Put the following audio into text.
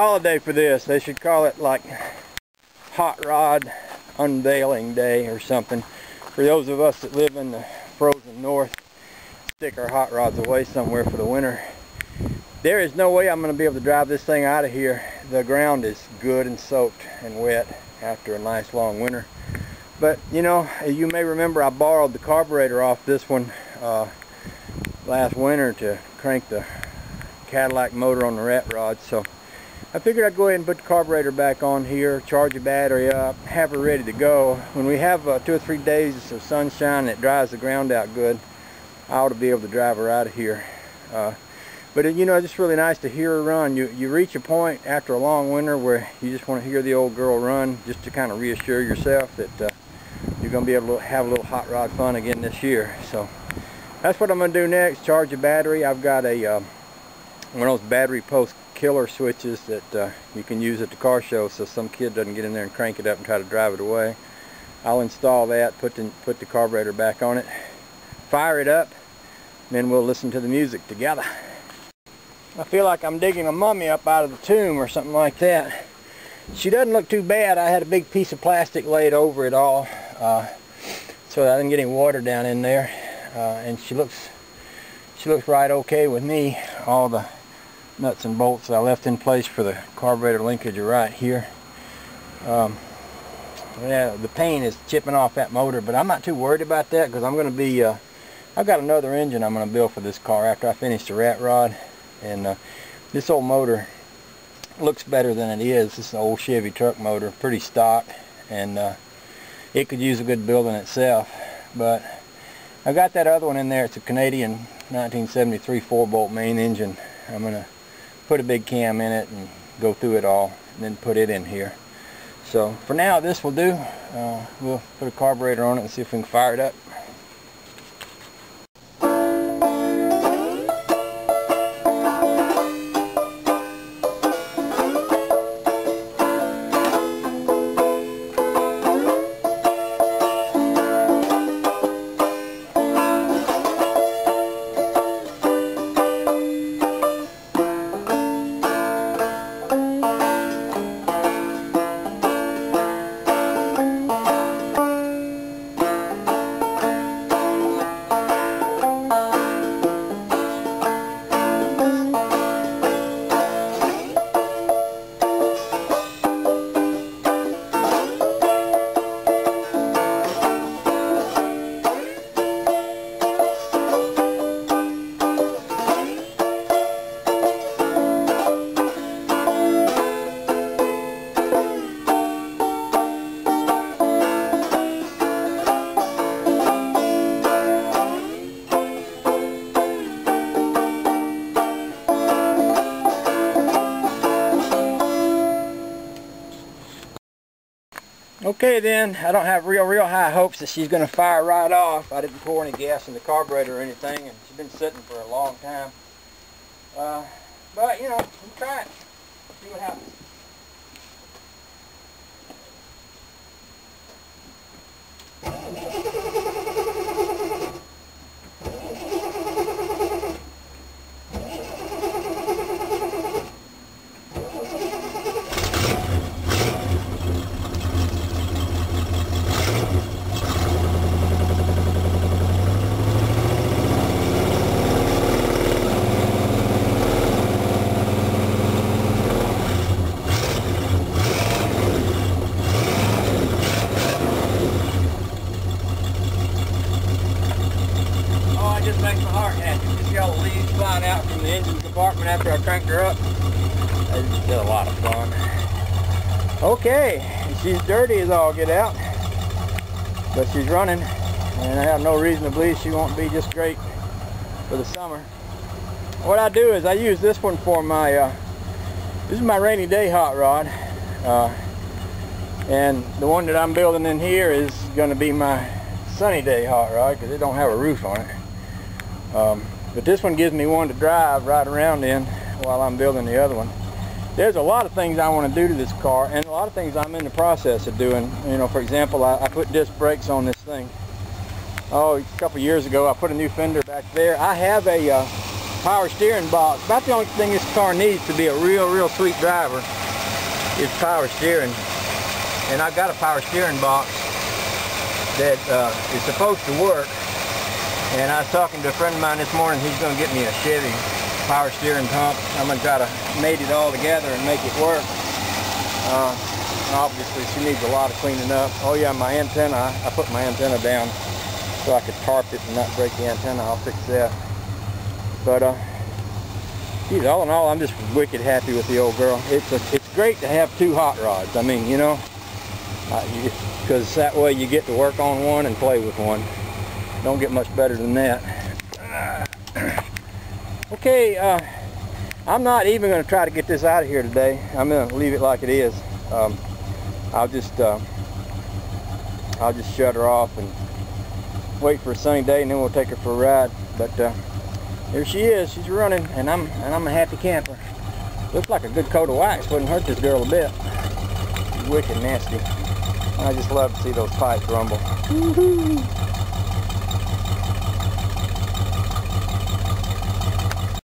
holiday for this. They should call it like Hot Rod Unveiling Day or something. For those of us that live in the frozen north, stick our hot rods away somewhere for the winter. There is no way I'm going to be able to drive this thing out of here. The ground is good and soaked and wet after a nice long winter. But you know, you may remember I borrowed the carburetor off this one last winter to crank the Cadillac motor on the rat rod. So I figured I'd go ahead and put the carburetor back on here, charge the battery up, have her ready to go. When we have 2 or 3 days of sunshine and it dries the ground out good, I ought to be able to drive her out of here. But you know, it's just really nice to hear her run. You reach a point after a long winter where you just want to hear the old girl run, just to kind of reassure yourself that you're going to be able to have a little hot rod fun again this year. So that's what I'm going to do next, charge the battery. I've got a one of those battery post killer switches that you can use at the car show so some kid doesn't get in there and crank it up and try to drive it away. I'll install that, put the carburetor back on it, fire it up, and then we'll listen to the music together. I feel like I'm digging a mummy up out of the tomb or something like that. She doesn't look too bad. I had a big piece of plastic laid over it all so that I didn't get any water down in there. And she looks right okay with me. All the nuts and bolts that I left in place for the carburetor linkage are right here. Yeah, the paint is chipping off that motor, but I'm not too worried about that because I'm going to be I've got another engine I'm going to build for this car after I finish the rat rod. And this old motor looks better than it is. This is an old Chevy truck motor, pretty stock, and it could use a good building itself. But I got that other one in there. It's a Canadian 1973 4-bolt main engine. I'm going to put a big cam in it and go through it all and then put it in here. So for now this will do. We'll put a carburetor on it and see if we can fire it up. Okay then, I don't have real high hopes that she's going to fire right off. I didn't pour any gas in the carburetor or anything, and she's been sitting for a long time. But you know, we'll try it. See what happens. Flying out from the engine compartment after I cranked her up. It's still a lot of fun. Okay, she's dirty as all get out, but she's running, and I have no reason to believe she won't be just great for the summer. What I do is I use this one for my this is my rainy day hot rod, and the one that I'm building in here is going to be my sunny day hot rod because it don't have a roof on it. But this one gives me one to drive right around in while I'm building the other one. There's a lot of things I want to do to this car, and a lot of things I'm in the process of doing. You know, for example, I put disc brakes on this thing. Oh, a couple years ago I put a new fender back there. I have a power steering box. About the only thing this car needs to be a real sweet driver is power steering. And I've got a power steering box that is supposed to work. And I was talking to a friend of mine this morning. He's going to get me a Chevy power steering pump. I'm going to try to mate it all together and make it work. Obviously she needs a lot of cleaning up. Oh yeah, my antenna, I put my antenna down so I could tarp it and not break the antenna. I'll fix that. But geez, all in all, I'm just wicked happy with the old girl. It's great to have two hot rods. I mean, you know, because that way you get to work on one and play with one. Don't get much better than that. Okay, I'm not even going to try to get this out of here today. I'm going to leave it like it is. I'll just shut her off and wait for a sunny day, and then we'll take her for a ride. But there she is. She's running, and I'm a happy camper. Looks like a good coat of wax. Wouldn't hurt this girl a bit. She's wicked nasty. I just love to see those pipes rumble. Woo-hoo.